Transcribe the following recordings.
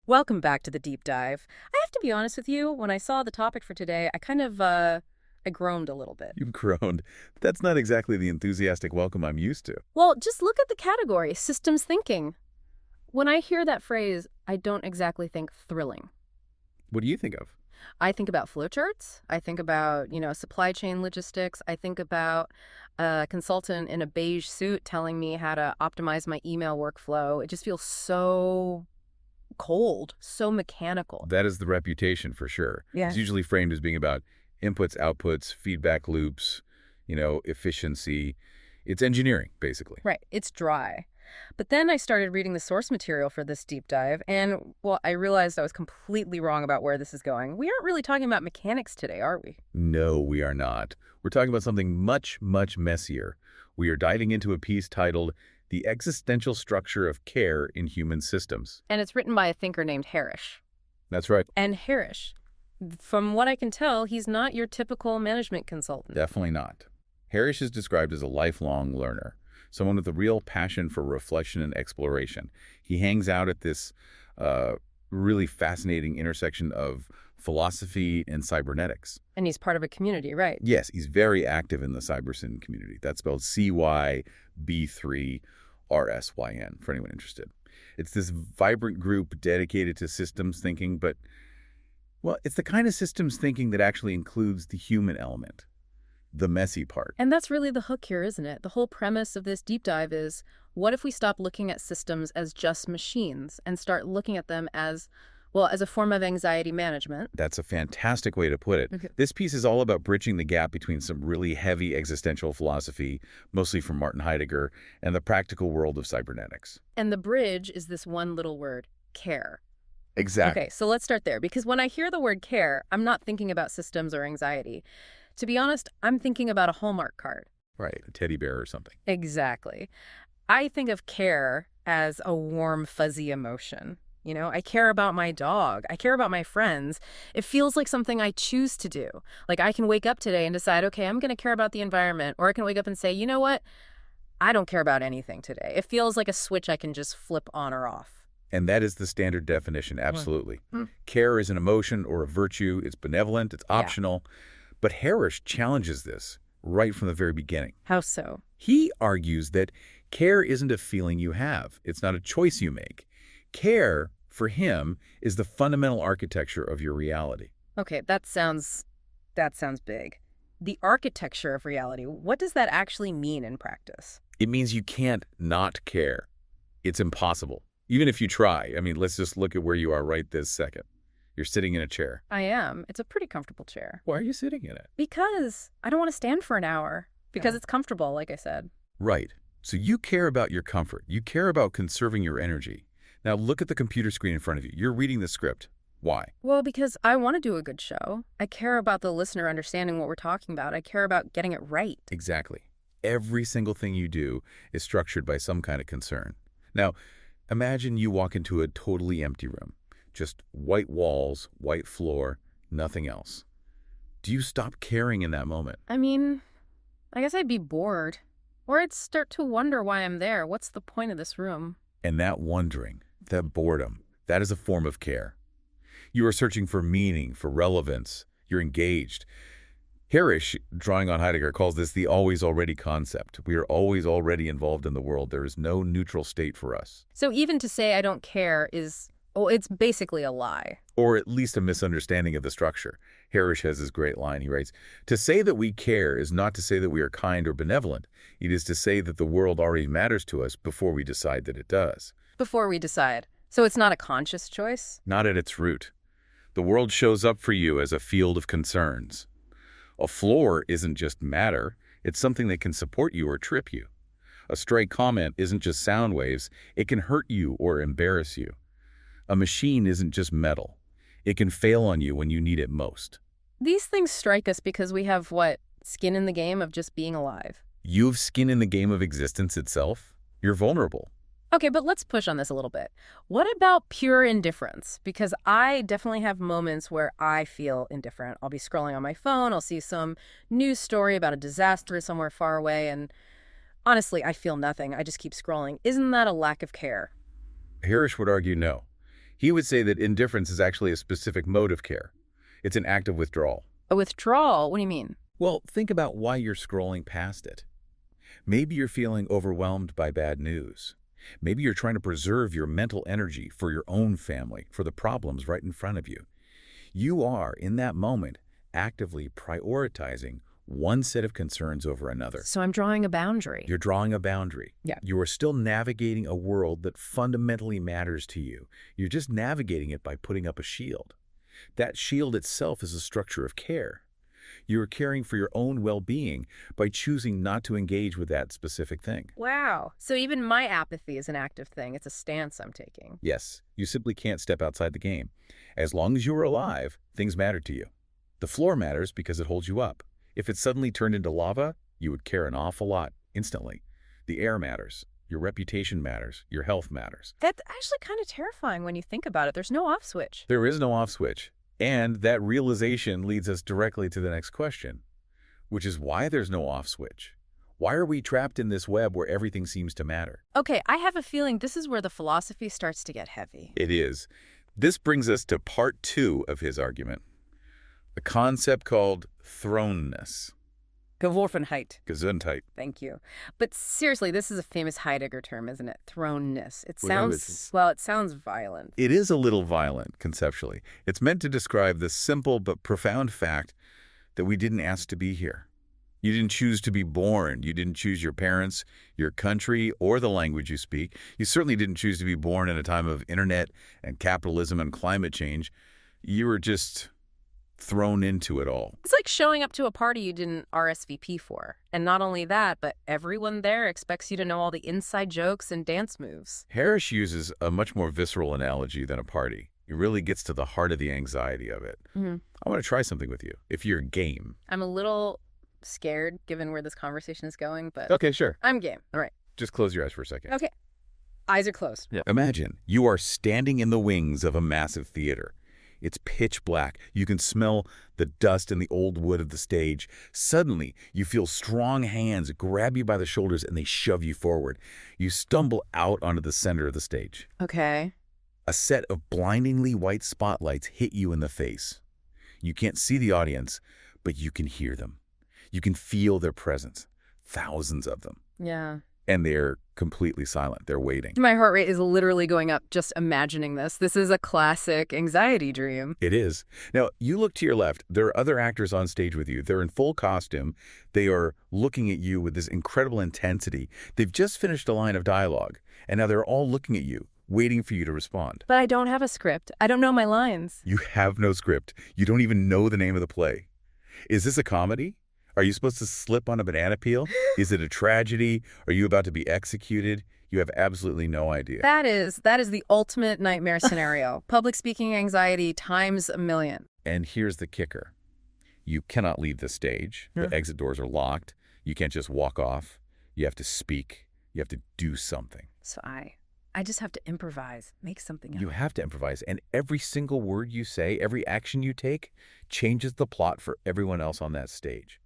Welcome back to the deep dive. I have to be honest with you, when I saw the topic for today, I groaned a little bit. You've groaned. That's not exactly the enthusiastic welcome I'm used to. Well, just look at the category, systems thinking. When I hear that phrase, I don't exactly think thrilling. What do you think of? I think about flowcharts. I think about, supply chain logistics. I think about a consultant in a beige suit telling me how to optimize my email workflow. It just feels so cold, so mechanical. That is the reputation for sure. It's Yes. usually framed as being about inputs, outputs, feedback loops, efficiency. It's engineering, basically. Right. It's dry. But then I started reading the source material for this deep dive, and, well, I realized I was completely wrong about where this is going. We aren't really talking about mechanics today, are we? No, we are not. We're talking about something much, much messier. We are diving into a piece titled The Existential Structure of Care in Human Systems. And it's written by a thinker named Harish. That's right. And Harish, from what I can tell, he's not your typical management consultant. Definitely not. Harris is described as a lifelong learner, someone with a real passion for reflection and exploration. He hangs out at this really fascinating intersection of philosophy and cybernetics. And he's part of a community, right? Yes, he's very active in the cybersyn community. That's spelled CYB3RSYN for anyone interested. It's this vibrant group dedicated to systems thinking, but, well, it's the kind of systems thinking that actually includes the human element, the messy part. And that's really the hook here, isn't it? The whole premise of this deep dive is, what if we stop looking at systems as just machines and start looking at them as, well, as a form of anxiety management? That's a fantastic way to put it. Okay. This piece is all about bridging the gap between some really heavy existential philosophy, mostly from Martin Heidegger, and the practical world of cybernetics. And the bridge is this one little word, care. Exactly. Okay, so let's start there, because when I hear the word care, I'm not thinking about systems or anxiety. To be honest, I'm thinking about a Hallmark card. Right, a teddy bear or something. Exactly. I think of care as a warm, fuzzy emotion. I care about my dog. I care about my friends. It feels like something I choose to do. Like I can wake up today and decide, okay, I'm going to care about the environment. Or I can wake up and say, you know what? I don't care about anything today. It feels like a switch I can just flip on or off. And that is the standard definition, absolutely. Hmm. Care is an emotion or a virtue. It's benevolent, it's Yeah. optional. But Harris challenges this right from the very beginning. How so? He argues that care isn't a feeling you have. It's not a choice you make. Care, for him, is the fundamental architecture of your reality. Okay, that sounds big. The architecture of reality. What does that actually mean in practice? It means you can't not care. It's impossible. Even if you try. I mean, let's just look at where you are right this second. You're sitting in a chair. I am. It's a pretty comfortable chair. Why are you sitting in it? Because I don't want to stand for an hour. Because Yeah. it's comfortable, like I said. Right. So you care about your comfort. You care about conserving your energy. Now look at the computer screen in front of you. You're reading the script. Why? Well, because I want to do a good show. I care about the listener understanding what we're talking about. I care about getting it right. Exactly. Every single thing you do is structured by some kind of concern. Now, imagine you walk into a totally empty room. Just white walls, white floor, nothing else. Do you stop caring in that moment? I mean, I guess I'd be bored. Or I'd start to wonder why I'm there. What's the point of this room? And that wondering, that boredom, that is a form of care. You are searching for meaning, for relevance. You're engaged. Harris, drawing on Heidegger, calls this the always-already concept. We are always already involved in the world. There is no neutral state for us. So even to say I don't care is, well, it's basically a lie. Or at least a misunderstanding of the structure. Harris has this great line. He writes, "To say that we care is not to say that we are kind or benevolent. It is to say that the world already matters to us before we decide that it does." Before we decide. So it's not a conscious choice? Not at its root. The world shows up for you as a field of concerns. A floor isn't just matter. It's something that can support you or trip you. A stray comment isn't just sound waves. It can hurt you or embarrass you. A machine isn't just metal. It can fail on you when you need it most. These things strike us because we have, what, skin in the game of just being alive. You have skin in the game of existence itself. You're vulnerable. Okay, but let's push on this a little bit. What about pure indifference? Because I definitely have moments where I feel indifferent. I'll be scrolling on my phone, I'll see some news story about a disaster somewhere far away, and honestly, I feel nothing. I just keep scrolling. Isn't that a lack of care? Harris would argue no. He would say that indifference is actually a specific mode of care. It's an act of withdrawal. A withdrawal? What do you mean? Well, think about why you're scrolling past it. Maybe you're feeling overwhelmed by bad news. Maybe you're trying to preserve your mental energy for your own family, for the problems right in front of you. You are, in that moment, actively prioritizing one set of concerns over another. So I'm drawing a boundary. You're drawing a boundary. Yeah. You are still navigating a world that fundamentally matters to you. You're just navigating it by putting up a shield. That shield itself is a structure of care. You are caring for your own well-being by choosing not to engage with that specific thing. Wow. So even my apathy is an active thing. It's a stance I'm taking. Yes, you simply can't step outside the game. As long as you are alive, things matter to you. The floor matters because it holds you up. If it suddenly turned into lava, you would care an awful lot instantly. The air matters. Your reputation matters. Your health matters. That's actually kind of terrifying when you think about it. There's no off switch. There is no off switch. And that realization leads us directly to the next question, which is why there's no off switch. Why are we trapped in this web where everything seems to matter? Okay, I have a feeling this is where the philosophy starts to get heavy. It is. This brings us to part 2 of his argument, a concept called thrownness. Geworfenheit. Gesundheit. Thank you. But seriously, this is a famous Heidegger term, isn't it? Thrownness. It Well, sounds violent. It is a little violent, conceptually. It's meant to describe the simple but profound fact that we didn't ask to be here. You didn't choose to be born. You didn't choose your parents, your country, or the language you speak. You certainly didn't choose to be born in a time of internet and capitalism and climate change. You were just thrown into it all. It's like showing up to a party you didn't RSVP for. And not only that, but everyone there expects you to know all the inside jokes and dance moves. Harris uses a much more visceral analogy than a party. It really gets to the heart of the anxiety of it. Mm-hmm. I want to try something with you, if you're game. I'm a little scared given where this conversation is going, but Okay, sure. I'm game. All right. Just close your eyes for a second. Okay. Eyes are closed. Yeah. Imagine you are standing in the wings of a massive theater. It's pitch black. You can smell the dust and the old wood of the stage. Suddenly, you feel strong hands grab you by the shoulders and they shove you forward. You stumble out onto the center of the stage. Okay. A set of blindingly white spotlights hit you in the face. You can't see the audience, but you can hear them. You can feel their presence. Thousands of them. Yeah. And they're completely silent. They're waiting. My heart rate is literally going up just imagining this. This is a classic anxiety dream. It is. Now, you look to your left. There are other actors on stage with you. They're in full costume. They are looking at you with this incredible intensity. They've just finished a line of dialogue, and now they're all looking at you, waiting for you to respond. But I don't have a script. I don't know my lines. You have no script. You don't even know the name of the play. Is this a comedy? Are you supposed to slip on a banana peel? Is it a tragedy? Are you about to be executed? You have absolutely no idea. That is the ultimate nightmare scenario. Public speaking anxiety times a million. And here's the kicker. You cannot leave the stage. The exit doors are locked. You can't just walk off. You have to speak. You have to do something. So I just have to improvise, make something up. You have to improvise. And every single word you say, every action you take, changes the plot for everyone else on that stage.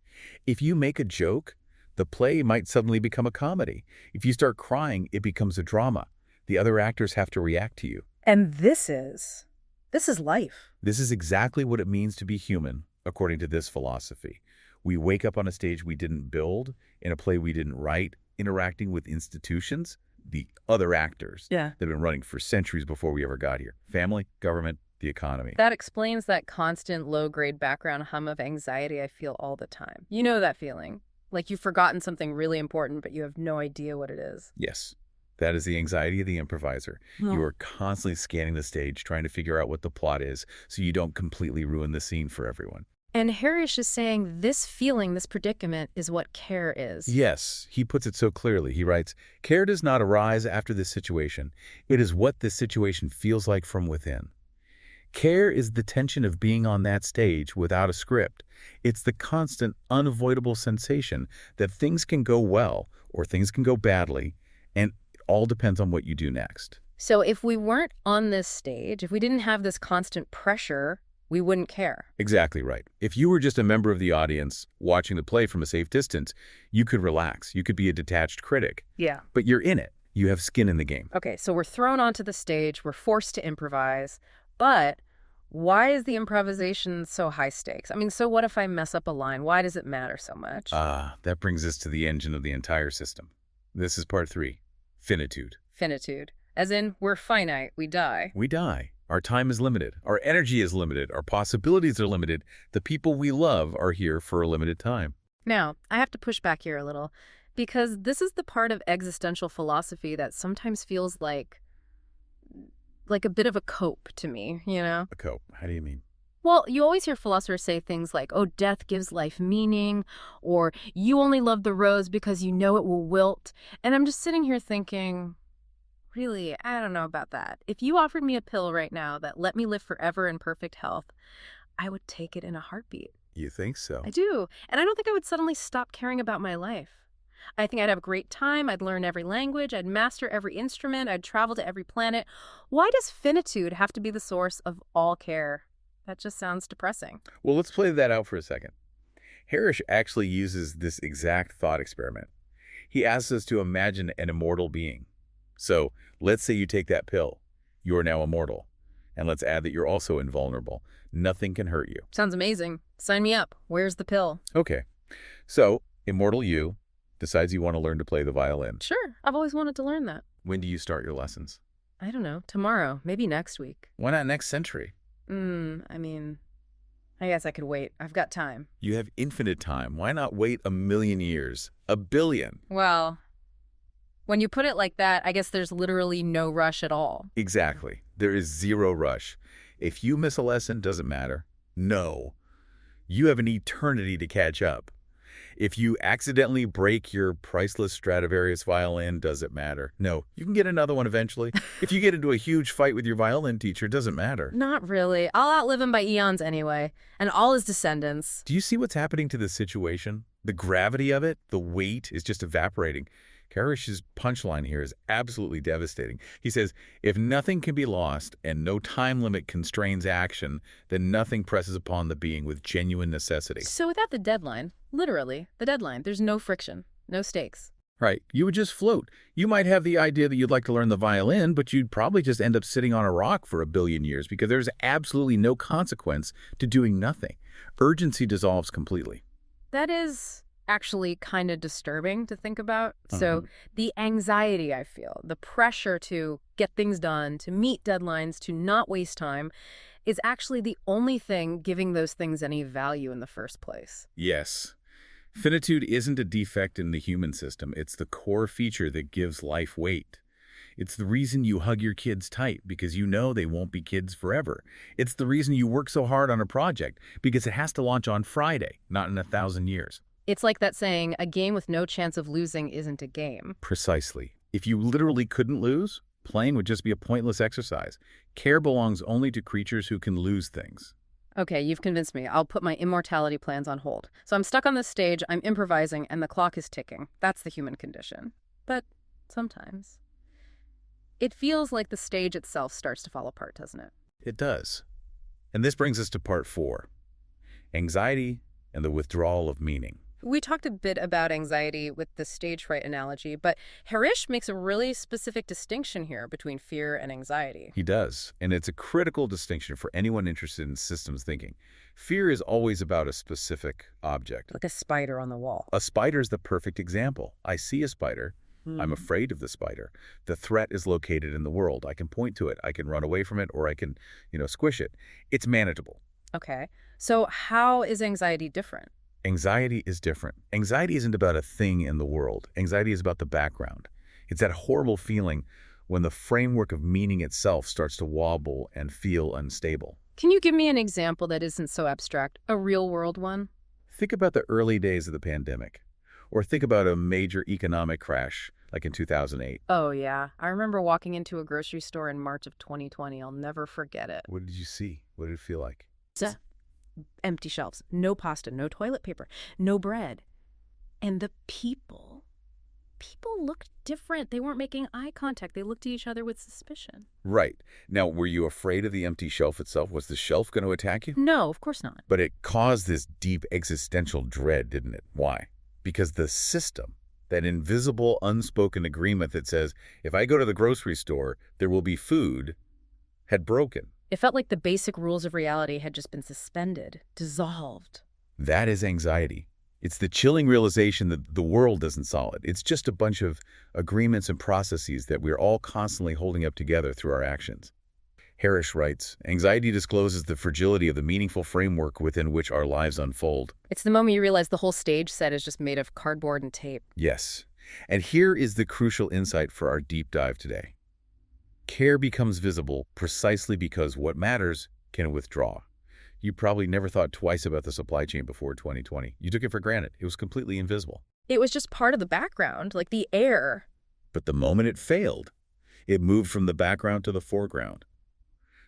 If you make a joke, the play might suddenly become a comedy. If you start crying, it becomes a drama. The other actors have to react to you. And this is life. This is exactly what it means to be human, according to this philosophy. We wake up on a stage we didn't build, in a play we didn't write, interacting with institutions, the other actors that have been running for centuries before we ever got here. Family, government, the economy. That explains that constant low-grade background hum of anxiety I feel all the time. You know that feeling. Like you've forgotten something really important, but you have no idea what it is. Yes. That is the anxiety of the improviser. You are constantly scanning the stage, trying to figure out what the plot is, so you don't completely ruin the scene for everyone. And Harris is saying this feeling, this predicament, is what care is. Yes, he puts it so clearly. He writes, care does not arise after this situation. It is what this situation feels like from within. Care is the tension of being on that stage without a script. It's the constant, unavoidable sensation that things can go well or things can go badly, and it all depends on what you do next. So if we weren't on this stage, if we didn't have this constant pressure, we wouldn't care. Exactly right. If you were just a member of the audience watching the play from a safe distance, you could relax. You could be a detached critic. Yeah. But you're in it. You have skin in the game. Okay, so we're thrown onto the stage, we're forced to improvise, but why is the improvisation so high stakes? I mean, so what if I mess up a line? Why does it matter so much? That brings us to the engine of the entire system. This is part 3, finitude. Finitude. As in, we're finite, we die. We die. Our time is limited. Our energy is limited. Our possibilities are limited. The people we love are here for a limited time. Now, I have to push back here a little, because this is the part of existential philosophy that sometimes feels like a bit of a cope to me, you know? A cope. How do you mean? Well, you always hear philosophers say things like, oh, death gives life meaning, or you only love the rose because you know it will wilt. And I'm just sitting here thinking, really, I don't know about that. If you offered me a pill right now that let me live forever in perfect health, I would take it in a heartbeat. You think so? I do. And I don't think I would suddenly stop caring about my life. I think I'd have a great time. I'd learn every language. I'd master every instrument. I'd travel to every planet. Why does finitude have to be the source of all care? That just sounds depressing. Well, let's play that out for a second. Harris actually uses this exact thought experiment. He asks us to imagine an immortal being. So let's say you take that pill. You are now immortal. And let's add that you're also invulnerable. Nothing can hurt you. Sounds amazing. Sign me up. Where's the pill? Okay. So, immortal you decides you want to learn to play the violin. Sure. I've always wanted to learn that. When do you start your lessons? I don't know. Tomorrow. Maybe next week. Why not next century? I mean, I guess I could wait. I've got time. You have infinite time. Why not wait 1,000,000 years? 1,000,000,000. Well, when you put it like that, I guess there's literally no rush at all. Exactly. There is zero rush. If you miss a lesson, doesn't matter. No. You have an eternity to catch up. If you accidentally break your priceless Stradivarius violin, does it matter? No. You can get another one eventually. If you get into a huge fight with your violin teacher, doesn't matter. Not really. I'll outlive him by eons anyway, and all his descendants. Do you see what's happening to this situation? The gravity of it, the weight is just evaporating. Karish's punchline here is absolutely devastating. He says, if nothing can be lost and no time limit constrains action, then nothing presses upon the being with genuine necessity. So without the deadline, literally, the deadline, there's no friction, no stakes. Right. You would just float. You might have the idea that you'd like to learn the violin, but you'd probably just end up sitting on a rock for 1,000,000,000 years because there's absolutely no consequence to doing nothing. Urgency dissolves completely. That is actually kind of disturbing to think about. So the anxiety I feel, the pressure to get things done, to meet deadlines, to not waste time, is actually the only thing giving those things any value in the first place. Yes. Finitude isn't a defect in the human system. It's the core feature that gives life weight. It's the reason you hug your kids tight, because you know they won't be kids forever. It's the reason you work so hard on a project, because it has to launch on Friday, not in 1,000 years. It's like that saying, a game with no chance of losing isn't a game. Precisely. If you literally couldn't lose, playing would just be a pointless exercise. Care belongs only to creatures who can lose things. Okay, you've convinced me. I'll put my immortality plans on hold. So I'm stuck on this stage, I'm improvising, and the clock is ticking. That's the human condition. But sometimes it feels like the stage itself starts to fall apart, doesn't it? It does. And this brings us to part 4, anxiety and the withdrawal of meaning. We talked a bit about anxiety with the stage fright analogy, but Harish makes a really specific distinction here between fear and anxiety. He does, and it's a critical distinction for anyone interested in systems thinking. Fear is always about a specific object. Like a spider on the wall. A spider is the perfect example. I see a spider. I'm afraid of the spider. The threat is located in the world. I can point to it. I can run away from it, or I can, squish it. It's manageable. Okay. So how is anxiety different? Anxiety is different. Anxiety isn't about a thing in the world. Anxiety is about the background. It's that horrible feeling when the framework of meaning itself starts to wobble and feel unstable. Can you give me an example that isn't so abstract, a real-world one? Think about the early days of the pandemic, or think about a major economic crash like in 2008. Oh, yeah. I remember walking into a grocery store in March of 2020. I'll never forget it. What did you see? What did it feel like? Empty shelves, no pasta, no toilet paper, no bread. And the people looked different. They weren't making eye contact. They looked at each other with suspicion. Right. Now, were you afraid of the empty shelf itself? Was the shelf going to attack you? No, of course not. But it caused this deep existential dread, didn't it? Why? Because the system, that invisible, unspoken agreement that says, if I go to the grocery store, there will be food, had broken. It felt like the basic rules of reality had just been suspended, dissolved. That is anxiety. It's the chilling realization that the world isn't solid. It's just a bunch of agreements and processes that we're all constantly holding up together through our actions. Harris writes, anxiety discloses the fragility of the meaningful framework within which our lives unfold. It's the moment you realize the whole stage set is just made of cardboard and tape. Yes. And here is the crucial insight for our deep dive today. Care becomes visible precisely because what matters can withdraw. You probably never thought twice about the supply chain before 2020. You took it for granted. It was completely invisible. It was just part of the background, like the air. But the moment it failed, it moved from the background to the foreground.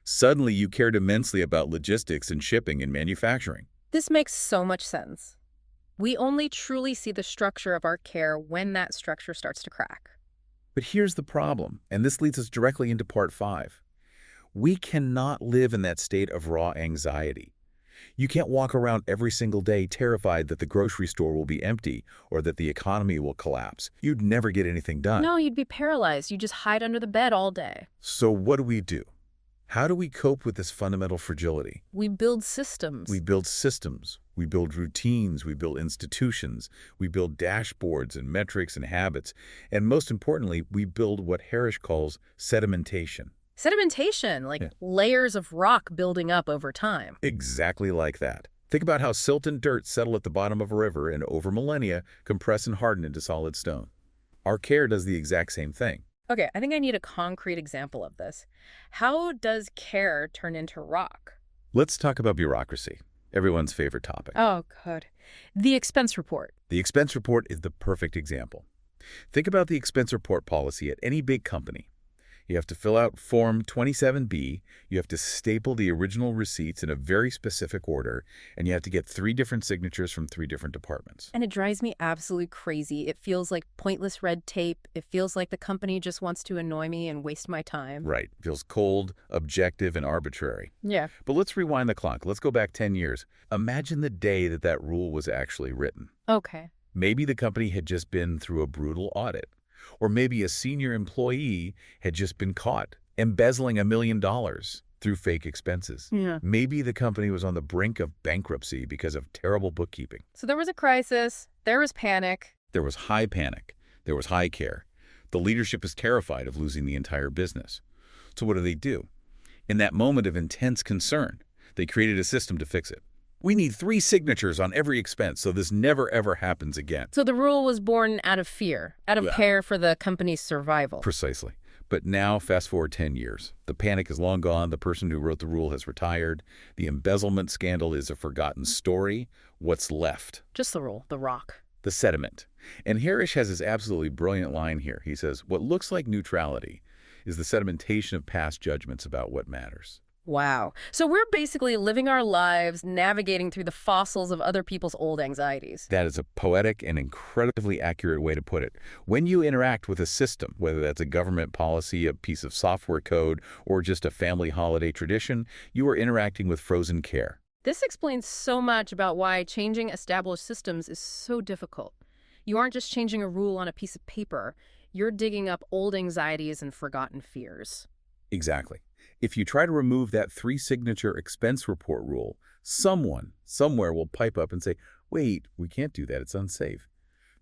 Suddenly, you cared immensely about logistics and shipping and manufacturing. This makes so much sense. We only truly see the structure of our care when that structure starts to crack. But here's the problem, and this leads us directly into part 5. We cannot live in that state of raw anxiety. You can't walk around every single day terrified that the grocery store will be empty or that the economy will collapse. You'd never get anything done. No, you'd be paralyzed. You just hide under the bed all day. So what do? How do we cope with this fundamental fragility? We build systems. We build systems. We build routines. We build institutions. We build dashboards and metrics and habits. And most importantly, we build what Harris calls sedimentation. Sedimentation, like layers of rock building up over time. Exactly like that. Think about how silt and dirt settle at the bottom of a river and over millennia compress and harden into solid stone. Our care does the exact same thing. Okay, I think I need a concrete example of this. How does care turn into rock? Let's talk about bureaucracy, everyone's favorite topic. Oh, good. The expense report. The expense report is the perfect example. Think about the expense report policy at any big company. You have to fill out Form 27B, you have to staple the original receipts in a very specific order, and you have to get 3 different signatures from 3 different departments. And it drives me absolutely crazy. It feels like pointless red tape. It feels like the company just wants to annoy me and waste my time. Right. It feels cold, objective, and arbitrary. Yeah. But let's rewind the clock. Let's go back 10 years. Imagine the day that that rule was actually written. Okay. Maybe the company had just been through a brutal audit. Or maybe a senior employee had just been caught embezzling $1 million through fake expenses. Yeah. Maybe the company was on the brink of bankruptcy because of terrible bookkeeping. So there was a crisis. There was panic. There was high panic. There was high care. The leadership is terrified of losing the entire business. So what do? In that moment of intense concern, they created a system to fix it. We need 3 signatures on every expense so this never, ever happens again. So the rule was born out of fear, out of care for the company's survival. Precisely. But now, fast forward 10 years. The panic is long gone. The person who wrote the rule has retired. The embezzlement scandal is a forgotten story. What's left? Just the rule, the rock. The sediment. And Harris has this absolutely brilliant line here. He says, what looks like neutrality is the sedimentation of past judgments about what matters. Wow. So we're basically living our lives navigating through the fossils of other people's old anxieties. That is a poetic and incredibly accurate way to put it. When you interact with a system, whether that's a government policy, a piece of software code, or just a family holiday tradition, you are interacting with frozen care. This explains so much about why changing established systems is so difficult. You aren't just changing a rule on a piece of paper. You're digging up old anxieties and forgotten fears. Exactly. If you try to remove that 3-signature expense report rule, someone, somewhere will pipe up and say, wait, we can't do that, it's unsafe.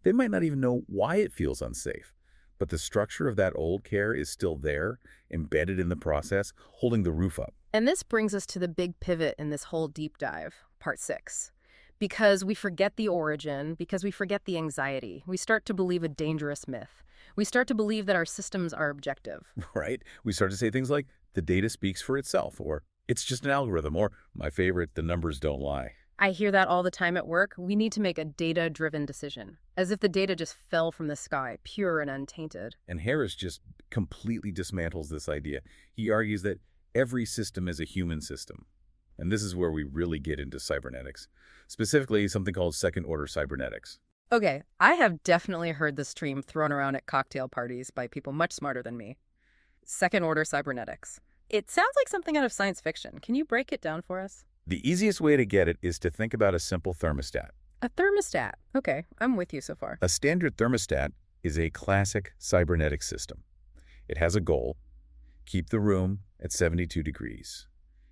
They might not even know why it feels unsafe, but the structure of that old care is still there, embedded in the process, holding the roof up. And this brings us to the big pivot in this whole deep dive, part 6. Because we forget the origin, because we forget the anxiety, we start to believe a dangerous myth. We start to believe that our systems are objective. Right? We start to say things like, the data speaks for itself, or it's just an algorithm, or my favorite, the numbers don't lie. I hear that all the time at work. We need to make a data-driven decision, as if the data just fell from the sky, pure and untainted. And Harris just completely dismantles this idea. He argues that every system is a human system. And this is where we really get into cybernetics, specifically something called second-order cybernetics. Okay, I have definitely heard this term thrown around at cocktail parties by people much smarter than me. Second-order cybernetics. It sounds like something out of science fiction. Can you break it down for us? The easiest way to get it is to think about a simple thermostat. A thermostat. Okay, I'm with you so far. A standard thermostat is a classic cybernetic system. It has a goal: keep the room at 72 degrees.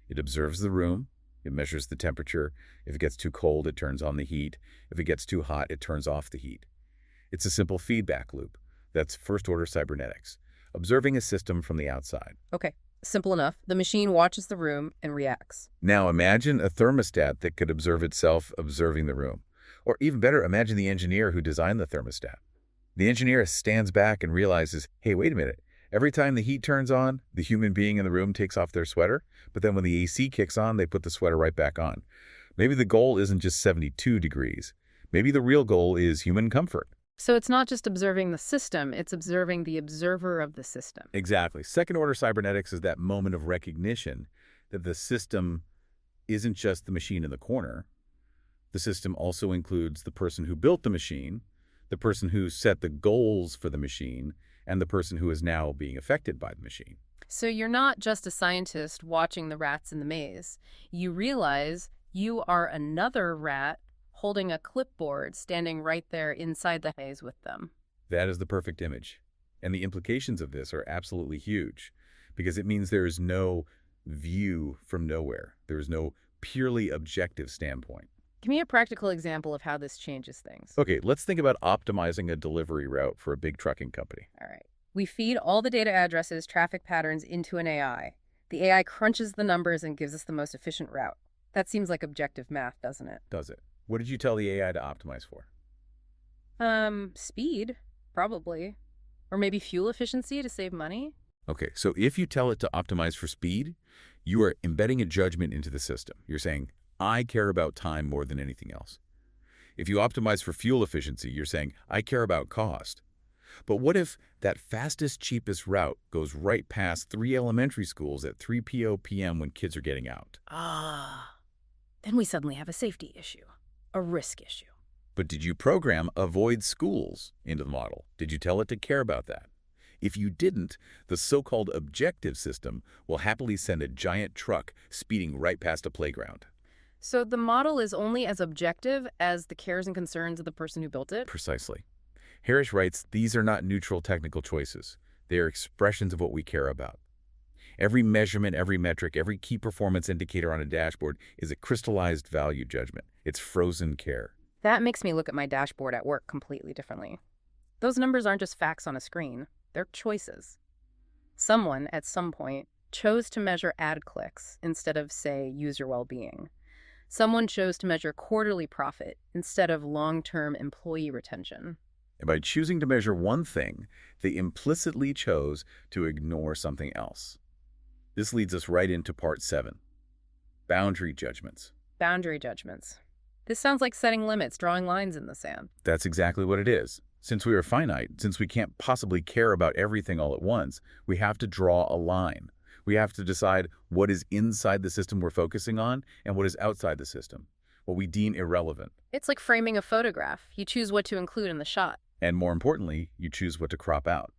It observes the room. It measures the temperature. If it gets too cold, it turns on the heat. If it gets too hot, it turns off the heat. It's a simple feedback loop. That's first-order cybernetics, observing a system from the outside. Okay, simple enough. The machine watches the room and reacts. Now imagine a thermostat that could observe itself observing the room. Or even better, imagine the engineer who designed the thermostat. The engineer stands back and realizes, hey, wait a minute. Every time the heat turns on, the human being in the room takes off their sweater, but then when the AC kicks on, they put the sweater right back on. Maybe the goal isn't just 72 degrees. Maybe the real goal is human comfort. So it's not just observing the system, it's observing the observer of the system. Exactly. Second-order cybernetics is that moment of recognition that the system isn't just the machine in the corner. The system also includes the person who built the machine, the person who set the goals for the machine, and the person who is now being affected by the machine. So you're not just a scientist watching the rats in the maze. You realize you are another rat holding a clipboard standing right there inside the maze with them. That is the perfect image. And the implications of this are absolutely huge, because it means there is no view from nowhere. There is no purely objective standpoint. Give me a practical example of how this changes things. Okay, let's think about optimizing a delivery route for a big trucking company. All right. We feed all the data addresses, traffic patterns into an AI. The AI crunches the numbers and gives us the most efficient route. That seems like objective math, doesn't it? Does it? What did you tell the AI to optimize for? Speed, probably. Or maybe fuel efficiency to save money. Okay, so if you tell it to optimize for speed, you are embedding a judgment into the system. You're saying, I care about time more than anything else. If you optimize for fuel efficiency, you're saying, I care about cost. But what if that fastest, cheapest route goes right past 3 elementary schools at 3 p.m. when kids are getting out? Then we suddenly have a safety issue, a risk issue. But did you program avoid schools into the model? Did you tell it to care about that? If you didn't, the so-called objective system will happily send a giant truck speeding right past a playground. So the model is only as objective as the cares and concerns of the person who built it? Precisely. Harris writes, these are not neutral technical choices. They are expressions of what we care about. Every measurement, every metric, every key performance indicator on a dashboard is a crystallized value judgment. It's frozen care. That makes me look at my dashboard at work completely differently. Those numbers aren't just facts on a screen. They're choices. Someone, at some point, chose to measure ad clicks instead of, say, user well-being. Someone chose to measure quarterly profit instead of long-term employee retention. And by choosing to measure one thing, they implicitly chose to ignore something else. This leads us right into part 7, boundary judgments. Boundary judgments. This sounds like setting limits, drawing lines in the sand. That's exactly what it is. Since we are finite, since we can't possibly care about everything all at once, we have to draw a line. We have to decide what is inside the system we're focusing on and what is outside the system, what we deem irrelevant. It's like framing a photograph. You choose what to include in the shot. And more importantly, you choose what to crop out.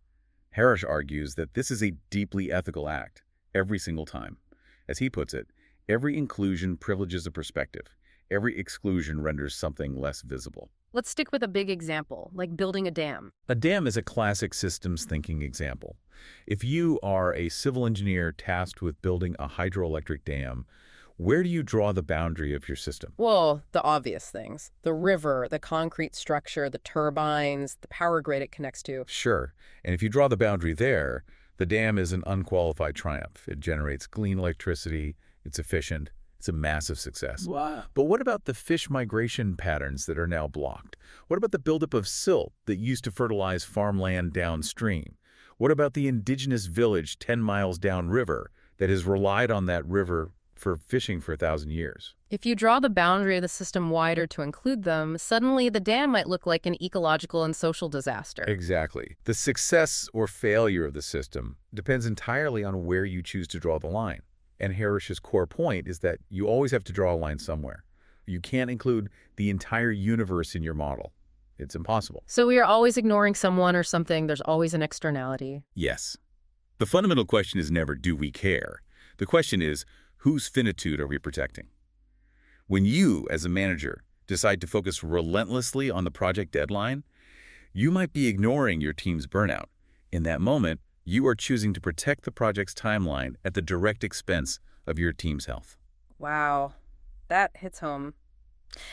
Harris argues that this is a deeply ethical act, every single time. As he puts it, every inclusion privileges a perspective. Every exclusion renders something less visible. Let's stick with a big example, like building a dam. A dam is a classic systems thinking example. If you are a civil engineer tasked with building a hydroelectric dam, where do you draw the boundary of your system? Well, the obvious things. The river, the concrete structure, the turbines, the power grid it connects to. Sure. And if you draw the boundary there, the dam is an unqualified triumph. It generates clean electricity. It's efficient. It's a massive success. Wow. But what about the fish migration patterns that are now blocked? What about the buildup of silt that used to fertilize farmland downstream? What about the indigenous village 10 miles downriver that has relied on that river for fishing for 1,000 years? If you draw the boundary of the system wider to include them, suddenly the dam might look like an ecological and social disaster. Exactly. The success or failure of the system depends entirely on where you choose to draw the line. And Harris's core point is that you always have to draw a line somewhere. You can't include the entire universe in your model. It's impossible. So we are always ignoring someone or something. There's always an externality. Yes. The fundamental question is never, do we care? The question is, whose finitude are we protecting? When you, as a manager, decide to focus relentlessly on the project deadline, You might be ignoring your team's burnout. In that moment, you are choosing to protect the project's timeline at the direct expense of your team's health. Wow, that hits home.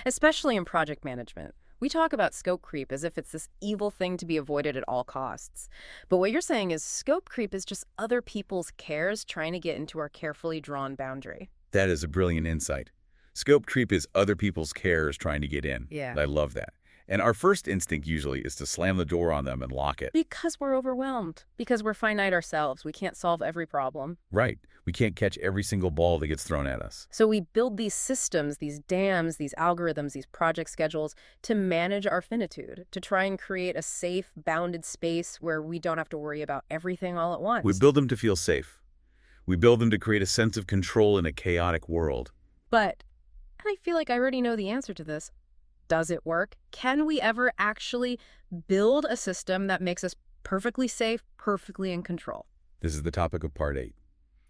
Especially in project management. We talk about scope creep as if it's this evil thing to be avoided at all costs. But what you're saying is scope creep is just other people's cares trying to get into our carefully drawn boundary. That is a brilliant insight. Scope creep is other people's cares trying to get in. Yeah. I love that. And our first instinct usually is to slam the door on them and lock it. Because we're overwhelmed. Because we're finite ourselves. We can't solve every problem. Right. We can't catch every single ball that gets thrown at us. So we build these systems, these dams, these algorithms, these project schedules to manage our finitude, to try and create a safe, bounded space where we don't have to worry about everything all at once. We build them to feel safe. We build them to create a sense of control in a chaotic world. But, and I feel like I already know the answer to this, does it work? Can we ever actually build a system that makes us perfectly safe, perfectly in control? This is the topic of Part 8.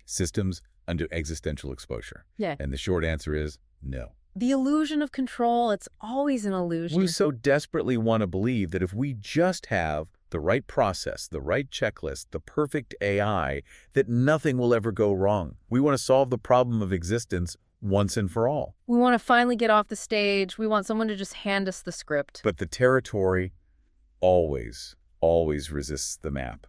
Systems under existential exposure. Yeah. And the short answer is no. The illusion of control, it's always an illusion. We so desperately want to believe that if we just have the right process, the right checklist, the perfect AI, that nothing will ever go wrong. We want to solve the problem of existence once and for all. We want to finally get off the stage. We want someone to just hand us the script. But the territory always resists the map.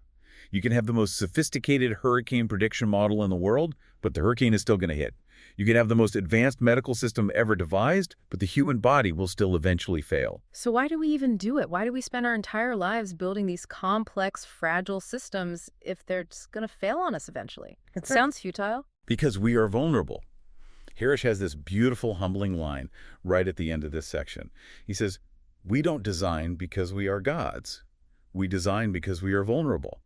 You can have the most sophisticated hurricane prediction model in the world, but the hurricane is still going to hit. You can have the most advanced medical system ever devised, but the human body will still eventually fail. So why do we even do it? Why do we spend our entire lives building these complex, fragile systems if they're just going to fail on us eventually? It sounds futile. Because we are vulnerable. Harish has this beautiful, humbling line right at the end of this section. He says, "We don't design because we are gods. We design because we are vulnerable.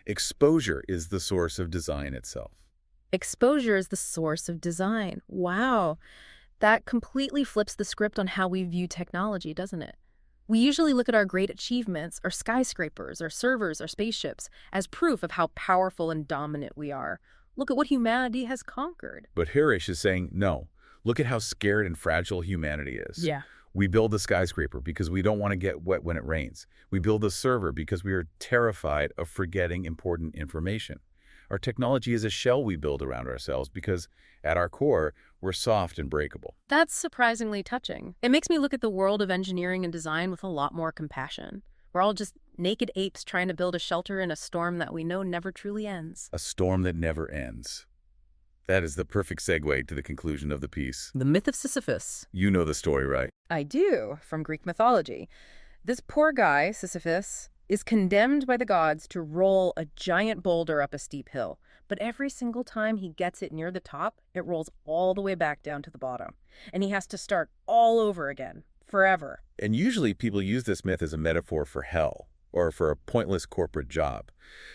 Exposure is the source of design itself." Exposure is the source of design. Wow. That completely flips the script on how we view technology, doesn't it? We usually look at our great achievements, our skyscrapers, our servers, our spaceships, as proof of how powerful and dominant we are. Look at what humanity has conquered. But Harish is saying, no, look at how scared and fragile humanity is. Yeah. We build the skyscraper because we don't want to get wet when it rains. We build the server because we are terrified of forgetting important information. Our technology is a shell we build around ourselves because, at our core, we're soft and breakable. That's surprisingly touching. It makes me look at the world of engineering and design with a lot more compassion. We're all just naked apes trying to build a shelter in a storm that we know never truly ends. A storm that never ends. That is the perfect segue to the conclusion of the piece. The myth of Sisyphus. You know the story, right? I do, from Greek mythology. This poor guy, Sisyphus, is condemned by the gods to roll a giant boulder up a steep hill. But every single time he gets it near the top, it rolls all the way back down to the bottom. And he has to start all over again, forever. And usually people use this myth as a metaphor for hell or for a pointless corporate job.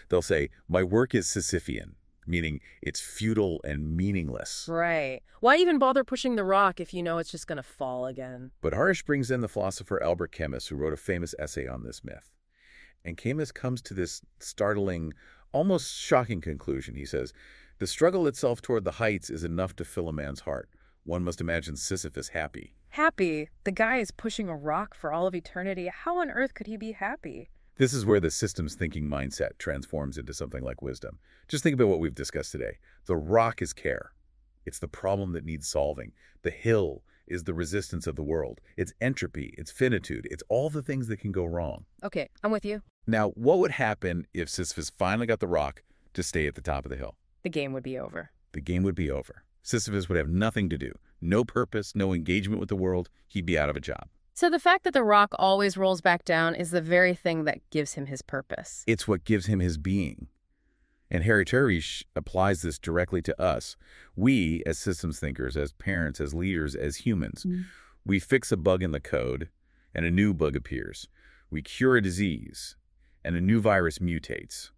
They'll say, my work is Sisyphean, meaning it's futile and meaningless. Right. Why even bother pushing the rock if you know it's just going to fall again? But Harish brings in the philosopher Albert Camus, who wrote a famous essay on this myth. And Camus comes to this startling, almost shocking conclusion. He says, the struggle itself toward the heights is enough to fill a man's heart. One must imagine Sisyphus happy. Happy? The guy is pushing a rock for all of eternity. How on earth could he be happy? This is where the systems thinking mindset transforms into something like wisdom. Just think about what we've discussed today. The rock is care. It's the problem that needs solving. The hill is the resistance of the world. It's entropy, it's finitude, it's all the things that can go wrong. Okay, I'm with you. Now, what would happen if Sisyphus finally got the rock to stay at the top of the hill? The game would be over. The game would be over. Sisyphus would have nothing to do. No purpose, no engagement with the world. He'd be out of a job. So the fact that the rock always rolls back down is the very thing that gives him his purpose. It's what gives him his being. And Harish applies this directly to us. We, as systems thinkers, as parents, as leaders, as humans, we fix a bug in the code, and a new bug appears. We cure a disease, and a new virus mutates.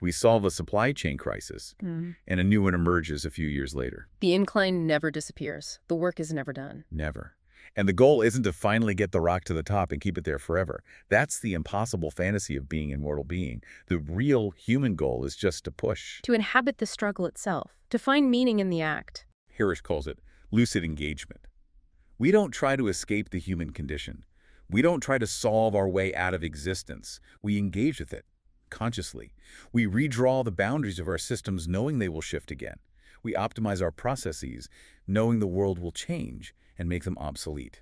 We solve a supply chain crisis, and a new one emerges a few years later. The incline never disappears. The work is never done. Never. And the goal isn't to finally get the rock to the top and keep it there forever. That's the impossible fantasy of being an immortal being. The real human goal is just to push. To inhabit the struggle itself. To find meaning in the act. Harish calls it lucid engagement. We don't try to escape the human condition. We don't try to solve our way out of existence. We engage with it, consciously. We redraw the boundaries of our systems knowing they will shift again. We optimize our processes, knowing the world will change and make them obsolete.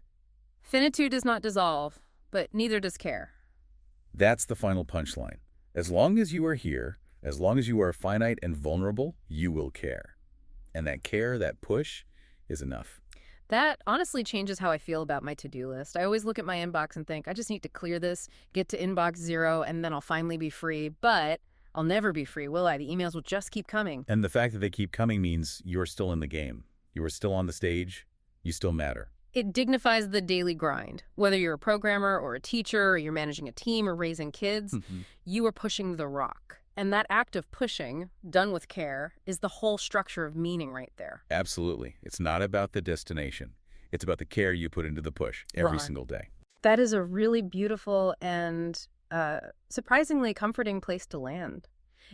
Finitude does not dissolve, but neither does care. That's the final punchline. As long as you are here, as long as you are finite and vulnerable, you will care. And that care, that push, is enough. That honestly changes how I feel about my to-do list. I always look at my inbox and think, I just need to clear this, get to inbox 0, and then I'll finally be free. But I'll never be free, will I? The emails will just keep coming. And the fact that they keep coming means you're still in the game. You are still on the stage. You still matter. It dignifies the daily grind. Whether you're a programmer or a teacher, or you're managing a team or raising kids, you are pushing the rock. And that act of pushing, done with care, is the whole structure of meaning right there. Absolutely. It's not about the destination. It's about the care you put into the push every single day. That is a really beautiful and surprisingly comforting place to land.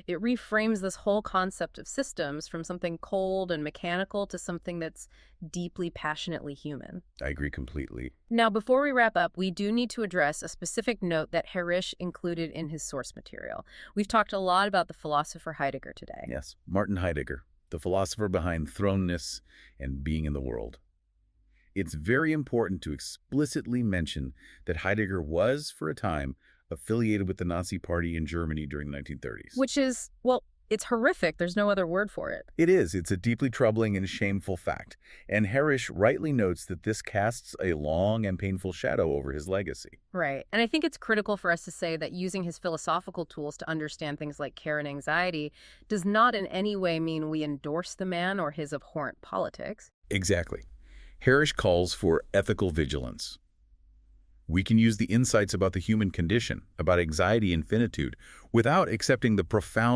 It reframes this whole concept of systems from something cold and mechanical to something that's deeply, passionately human. I agree completely. Now, before we wrap up, we do need to address a specific note that Harish included in his source material. We've talked a lot about the philosopher Heidegger today. Yes, Martin Heidegger, the philosopher behind thrownness and being in the world. It's very important to explicitly mention that Heidegger was, for a time, affiliated with the Nazi Party in Germany during the 1930s. Which is, well, it's horrific. There's no other word for it. It is. It's a deeply troubling and shameful fact. And Harish rightly notes that this casts a long and painful shadow over his legacy. Right. And I think it's critical for us to say that using his philosophical tools to understand things like care and anxiety does not in any way mean we endorse the man or his abhorrent politics. Exactly. Harish calls for ethical vigilance. We can use the insights about the human condition, about anxiety and finitude, without accepting the profound